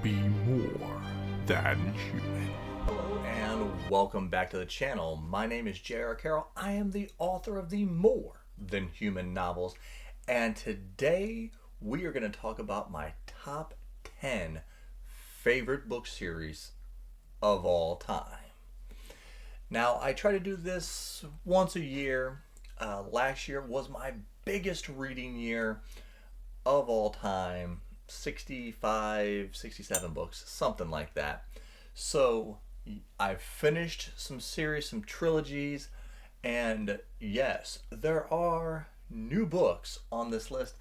be more than human. Hello and welcome back to the channel. My name is J.R. Carroll. I am the author of the More Than Human novels, and today we are going to talk about my top 10 favorite book series of all time. Now, I try to do this once a year. Last year was my biggest reading year of all time. 65, 67 books, something like that. So I've finished some series, some trilogies, and yes, there are new books on this list,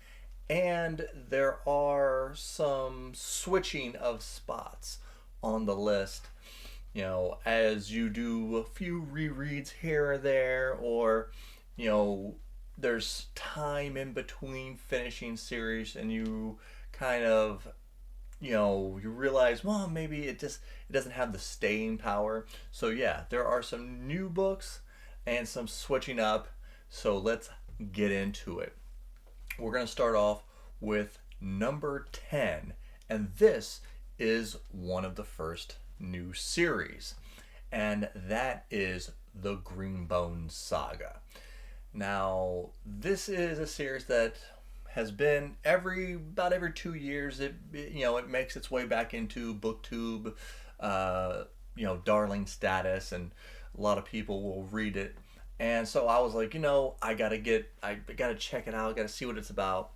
and there are some switching of spots on the list. You know, as you do a few rereads here or there, or, you know, there's time in between finishing series and you kind of, you realize, well, maybe it doesn't have the staying power. So yeah, there are some new books and some switching up. So let's get into it. We're going to start off with number 10, and this is one of the first new series, and that is the Greenbone Saga. Now, this is a series that has been about every 2 years. It makes its way back into BookTube, darling status, and a lot of people will read it. And so I was like, I gotta check it out. I gotta see what it's about.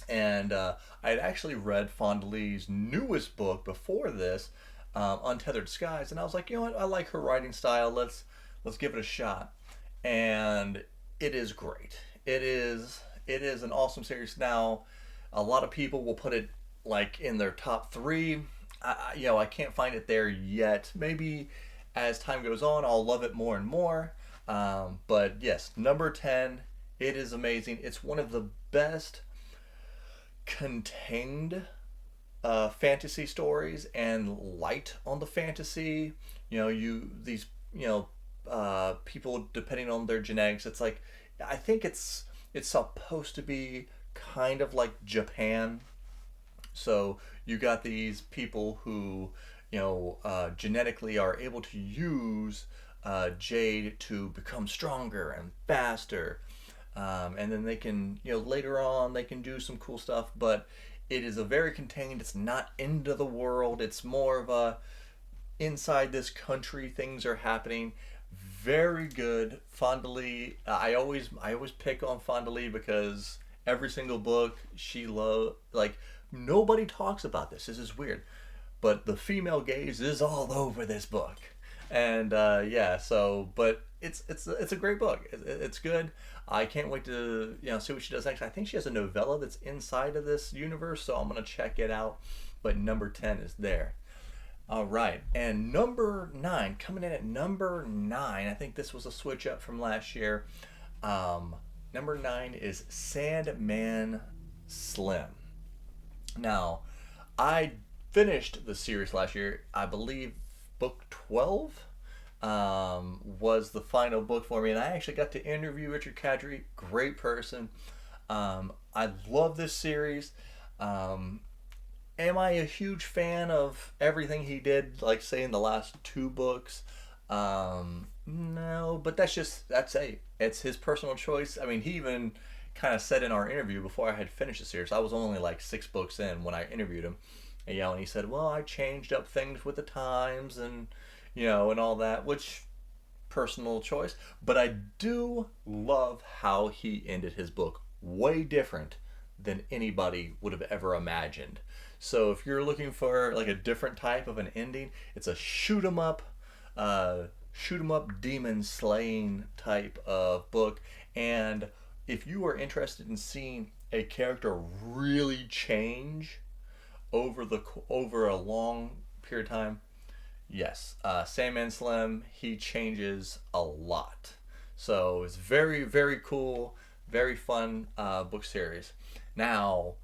And I had actually read Fonda Lee's newest book before this, Untethered Skies, and I was like, you know what? I like her writing style. Let's give it a shot. And it is great. It is an awesome series. Now, a lot of people will put it like in their top 3. I can't find it there yet. Maybe as time goes on, I'll love it more and more. But yes, number 10. It is amazing. It's one of the best contained fantasy stories and light on the fantasy. People, depending on their genetics, it's like, I think it's supposed to be kind of like Japan. So you got these people who, genetically are able to use jade to become stronger and faster. And then they can, later on, they can do some cool stuff, but it is a very contained, it's not into the world. It's more of a inside this country, things are happening. Very good. Fonda Lee, I always pick on Fonda Lee because every single book she nobody talks about this. This is weird, but the female gaze is all over this book. And but it's a great book. It's good. I can't wait to see what she does next. I think she has a novella that's inside of this universe, so I'm gonna check it out. But number 10 is there. All right, and number 9, coming in at number 9. I think this was a switch up from last year. Number 9 is Sandman Slim. Now, I finished the series last year. I believe book 12 was the final book for me, and I actually got to interview Richard Kadrey. Great person. I love this series. Am I a huge fan of everything he did, like say in the last 2 books? No, but that's it's his personal choice. I mean, he even kind of said in our interview before I had finished the series, I was only like 6 books in when I interviewed him, and he said, well, I changed up things with the times and and all that, which personal choice. But I do love how he ended his book. Way different than anybody would have ever imagined. So if you're looking for like a different type of an ending, it's a shoot 'em up demon slaying type of book. And if you are interested in seeing a character really change over a long period of time, yes, Sandman Slim, he changes a lot. So it's very, very cool, very fun book series. Now,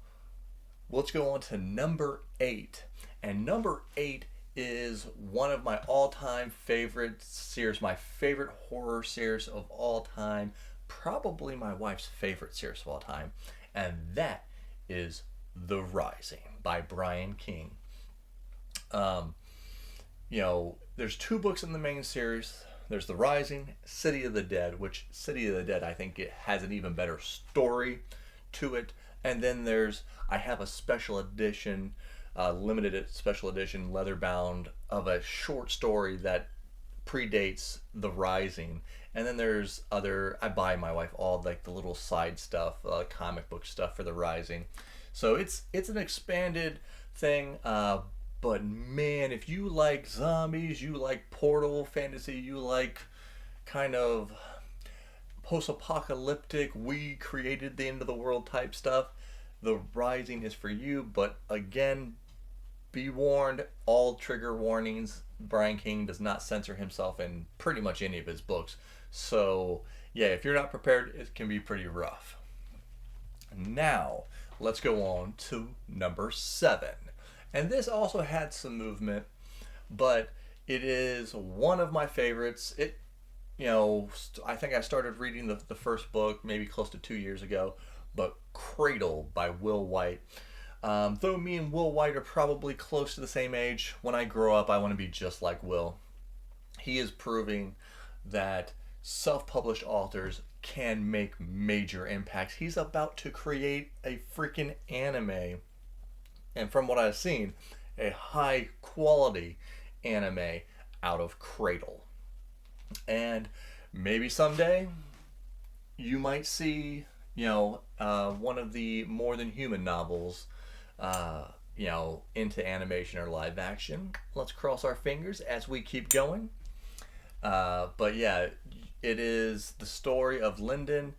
let's go on to number 8. And number 8 is one of my all-time favorite series, my favorite horror series of all time, probably my wife's favorite series of all time, and that is The Rising by Brian Keene. Um, there's two books in the main series. There's The Rising, City of the Dead, which City of the Dead, I think it has an even better story to it. And then I have a special edition, limited special edition, leather bound, of a short story that predates The Rising. And then there's I buy my wife all like the little side stuff, comic book stuff for The Rising. So it's an expanded thing. But man, if you like zombies, you like portal fantasy, you like kind of post-apocalyptic, we created the end of the world type stuff, The Rising is for you. But again, be warned, all trigger warnings. Brian King does not censor himself in pretty much any of his books. So yeah, if you're not prepared, it can be pretty rough. Now, let's go on to number 7. And this also had some movement, but it is one of my favorites. I think I started reading the first book maybe close to 2 years ago, but Cradle by Will Wight. Though me and Will Wight are probably close to the same age, when I grow up, I want to be just like Will. He is proving that self-published authors can make major impacts. He's about to create a freaking anime, and from what I've seen, a high quality anime out of Cradle. And maybe someday you might see, one of the More Than Human novels, into animation or live action. Let's cross our fingers as we keep going. But yeah, it is the story of Lyndon,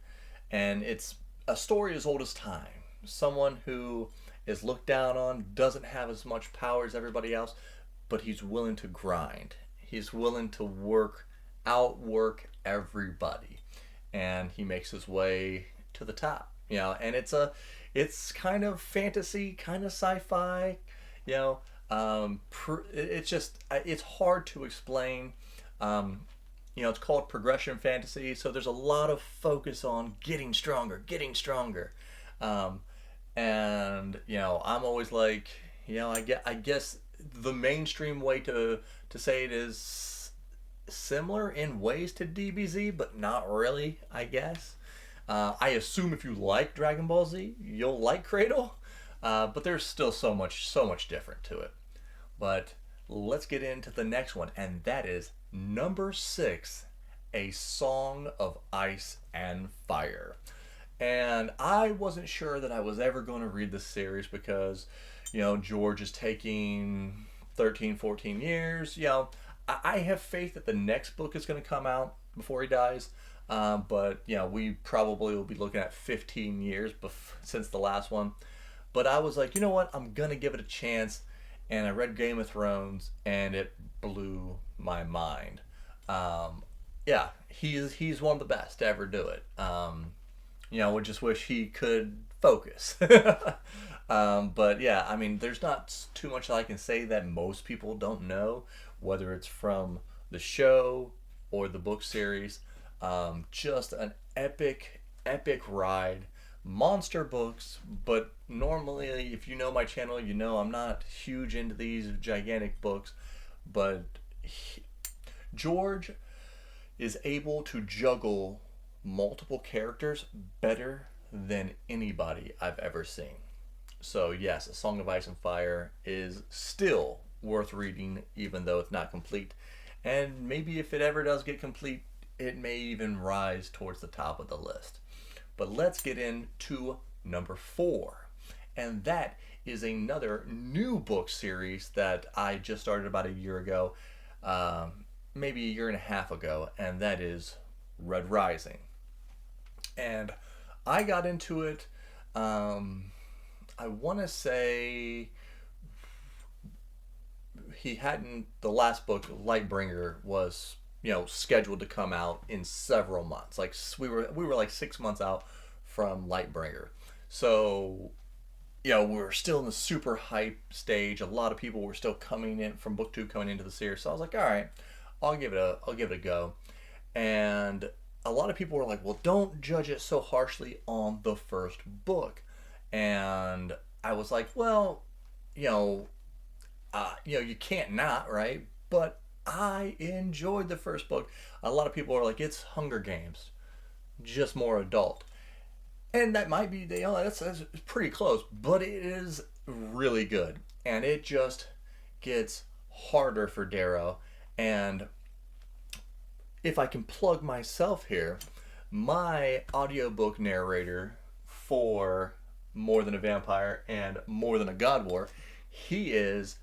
and it's a story as old as time. Someone who is looked down on, doesn't have as much power as everybody else, but he's willing to grind. He's willing to outwork everybody, and he makes his way to the top. And it's kind of fantasy, kind of sci-fi. It's hard to explain. It's called progression fantasy, so there's a lot of focus on getting stronger. And I'm always like, I guess the mainstream way to say it is similar in ways to DBZ, but not really, I guess. I assume if you like Dragon Ball Z, you'll like Cradle, but there's still so much different to it. But let's get into the next one, and that is number 6, A Song of Ice and Fire. And I wasn't sure that I was ever going to read this series because, George is taking 13, 14 years. I have faith that the next book is going to come out before he dies. But, we probably will be looking at 15 years since the last one. But I was like, you know what? I'm going to give it a chance. And I read Game of Thrones, and it blew my mind. He's one of the best to ever do it. We just wish he could focus. But yeah, I mean, there's not too much that I can say that most people don't know, whether it's from the show or the book series. Just an epic ride. Monster books, but normally, if you know my channel, I'm not huge into these gigantic books, but George is able to juggle multiple characters better than anybody I've ever seen. So yes, A Song of Ice and Fire is still worth reading, even though it's not complete. And maybe if it ever does get complete, it may even rise towards the top of the list. But let's get into number 4. And that is another new book series that I just started about a year ago, maybe a year and a half ago, and that is Red Rising. And I got into it, I want to say the last book, Lightbringer, was scheduled to come out in several months. Like we were like 6 months out from Lightbringer. So we were still in the super hype stage. A lot of people were still coming in from BookTube, coming into the series. So I was like, all right, I'll give it a go. And a lot of people were like, well, don't judge it so harshly on the first book. And I was like, well, you can't not, right? But I enjoyed the first book. A lot of people are like, it's Hunger Games, just more adult. And that might be, that's pretty close, but it is really good. And it just gets harder for Darrow. And if I can plug myself here, my audiobook narrator for More Than a Vampire and More Than a God War, he is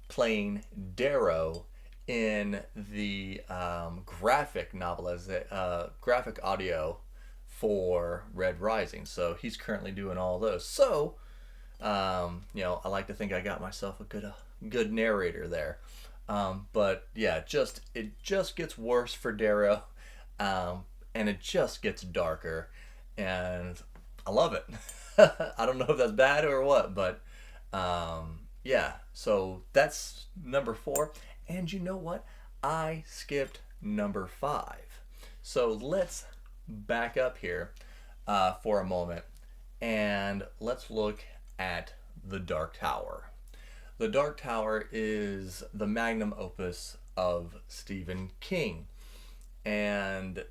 playing Darrow in the graphic novel as a graphic audio for Red Rising. So he's currently doing all those. So, I like to think I got myself a good narrator there. But yeah, it just gets worse for Darrow, and it just gets darker, and I love it. I don't know if that's bad or what, but yeah. So that's number 4, and you know what? I skipped number 5. So let's back up here for a moment, and let's look at The Dark Tower. The Dark Tower is the magnum opus of Stephen King, and it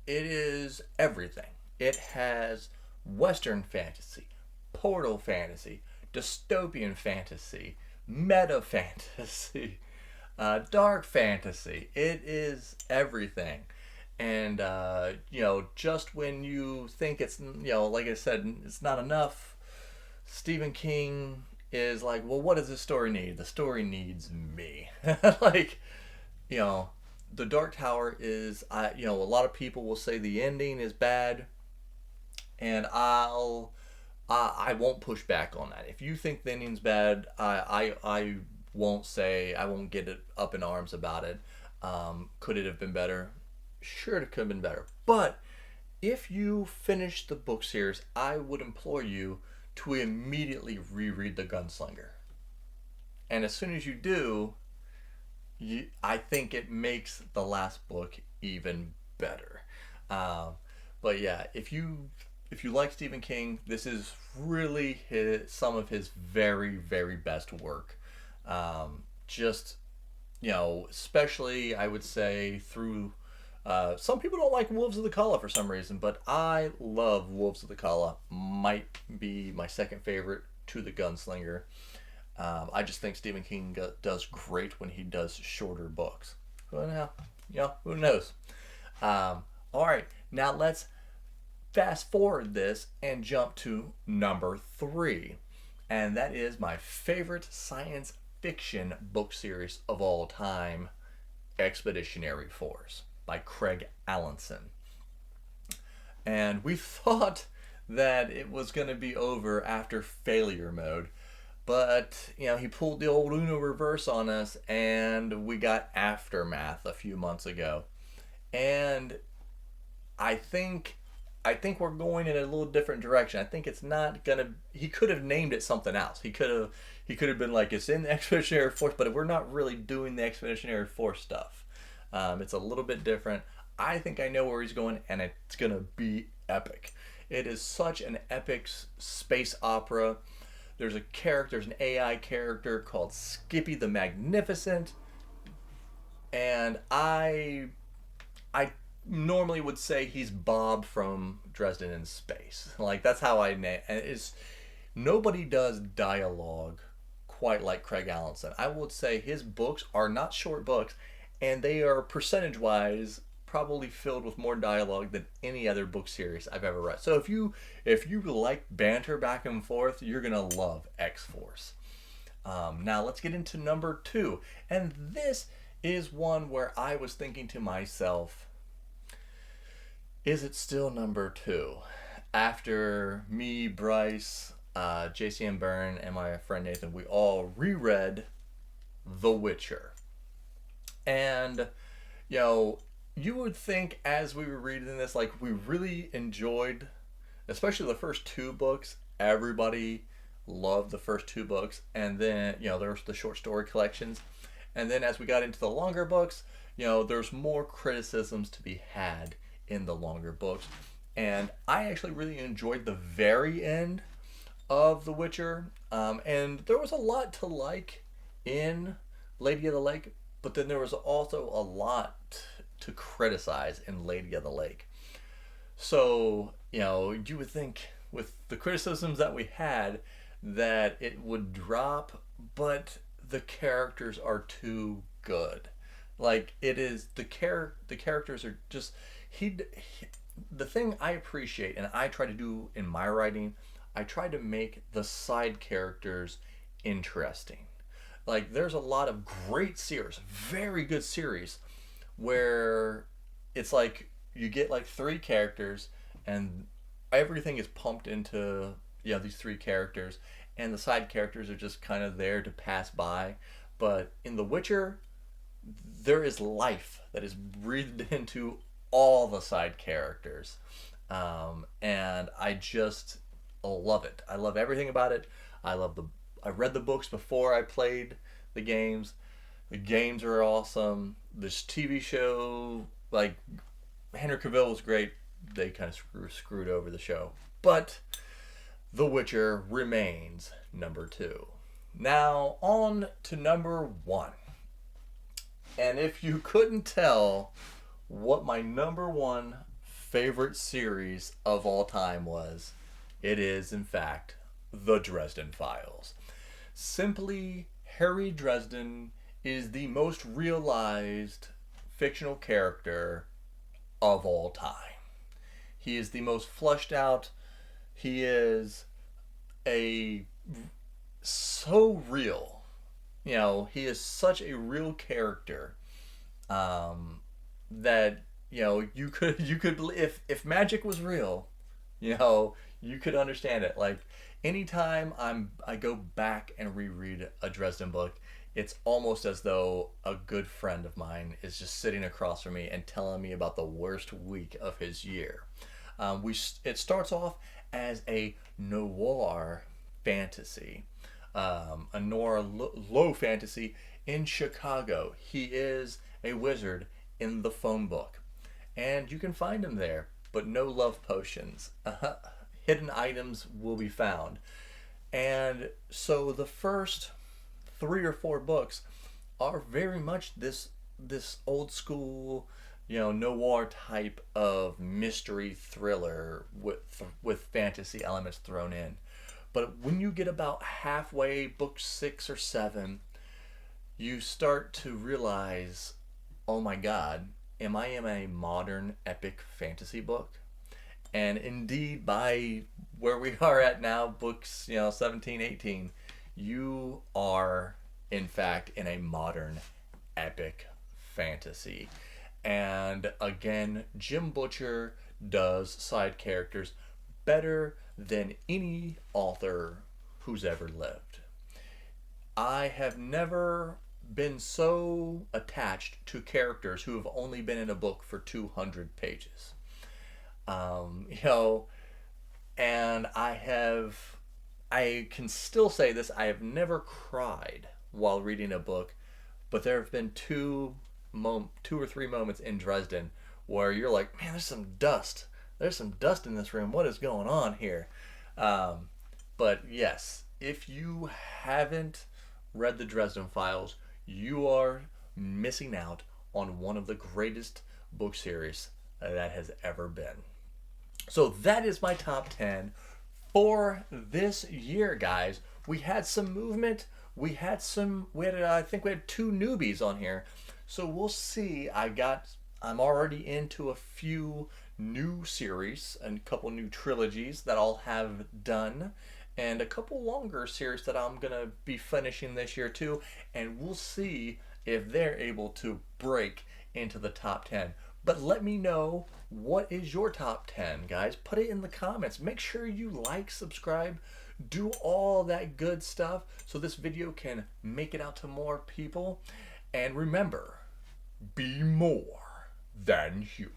is everything. It has Western fantasy, portal fantasy, dystopian fantasy, meta fantasy, dark fantasy. It is everything. And, just when you think it's, like I said, it's not enough, Stephen King is like, well, what does the story need? The story needs me. Like, The Dark Tower is, a lot of people will say the ending is bad, and I won't push back on that. If you think the ending's bad, I won't get it up in arms about it. Could it have been better? Sure, it could have been better. But if you finish the book series, I would implore you to immediately reread The Gunslinger. And as soon as you do, I think it makes the last book even better. But yeah, if you like Stephen King, this is really some of his very, very best work. Especially I would say through. Some people don't like Wolves of the Calla for some reason, but I love Wolves of the Calla. Might be my second favorite to The Gunslinger. I just think Stephen King does great when he does shorter books. Well, who knows? All right, now let's fast forward this and jump to number 3. And that is my favorite science fiction book series of all time, Expeditionary Force by Craig Alanson. And we thought that it was going to be over after Failure Mode, but he pulled the old Uno reverse on us, and we got Aftermath a few months ago. And I think we're going in a little different direction. I think it's not gonna. He could have named it something else. He could have been like, it's in the Expeditionary Force, but we're not really doing the Expeditionary Force stuff. It's a little bit different. I think I know where he's going, and it's gonna be epic. It is such an epic space opera. There's an AI character called Skippy the Magnificent, and I normally would say he's Bob from Dresden in Space. Like, that's how I name it. Nobody does dialogue quite like Craig Alanson. I would say his books are not short books, and they are percentage-wise probably filled with more dialogue than any other book series I've ever read. So if you like banter back and forth, you're gonna love X-Force. Now let's get into number 2, and this is one where I was thinking to myself, is it still number 2? After me, Bryce, JCM Byrne, and my friend Nathan, we all reread The Witcher. And, you would think as we were reading this, like, we really enjoyed, especially the first 2 books. Everybody loved the first 2 books. And then, there's the short story collections. And then as we got into the longer books, there's more criticisms to be had in the longer books. And I actually really enjoyed the very end of The Witcher. And there was a lot to like in Lady of the Lake, but then there was also a lot to criticize in Lady of the Lake. So, you would think with the criticisms that we had that it would drop, but the characters are too good. Like it is the characters are just he the thing I appreciate and I try to do in my writing, I try to make the side characters interesting. Like there's a lot of great series, very good series where it's like you get like three characters and everything is pumped into these three characters and the side characters are just kind of there to pass by. But in The Witcher, there is life that is breathed into all the side characters, and I just love it. I love everything about it. I read the books before I played the games. The games are awesome. This TV show, like Henry Cavill was great. They kind of screwed over the show, but The Witcher remains number 2. Now on to number 1. And if you couldn't tell what my number 1 favorite series of all time was, it is, in fact, The Dresden Files. Simply, Harry Dresden is the most realized fictional character of all time. He is the most fleshed out. He is so real. He is such a real character that you could if magic was real, you could understand it. Like anytime I go back and reread a Dresden book, it's almost as though a good friend of mine is just sitting across from me and telling me about the worst week of his year. It starts off as a noir fantasy. A noir low fantasy in Chicago. He is a wizard in the phone book, and you can find him there, but no love potions. Hidden items will be found, and so the first 3 or 4 books are very much this old school, noir type of mystery thriller with fantasy elements thrown in. But when you get about halfway, book 6 or 7, you start to realize, oh my God, am I in a modern epic fantasy book? And indeed, by where we are at now, books 17, 18, you are in fact in a modern epic fantasy. And again, Jim Butcher does side characters better than any author who's ever lived. I have never been so attached to characters who have only been in a book for 200 pages. And I can still say this, I have never cried while reading a book, but there have been 2 or 3 moments in Dresden where you're like, man, there's some dust. There's some dust in this room. What is going on here? But yes, if you haven't read the Dresden Files, you are missing out on one of the greatest book series that has ever been. So that is my top 10 for this year, guys. We had some movement. I think we had 2 newbies on here. So we'll see. I'm already into a few new series and a couple new trilogies that I'll have done, and a couple longer series that I'm gonna be finishing this year too, and we'll see if they're able to break into the top 10. But let me know, what is your top 10, guys? Put it in the comments. Make sure you like, subscribe, do all that good stuff so this video can make it out to more people. And remember, be more than human.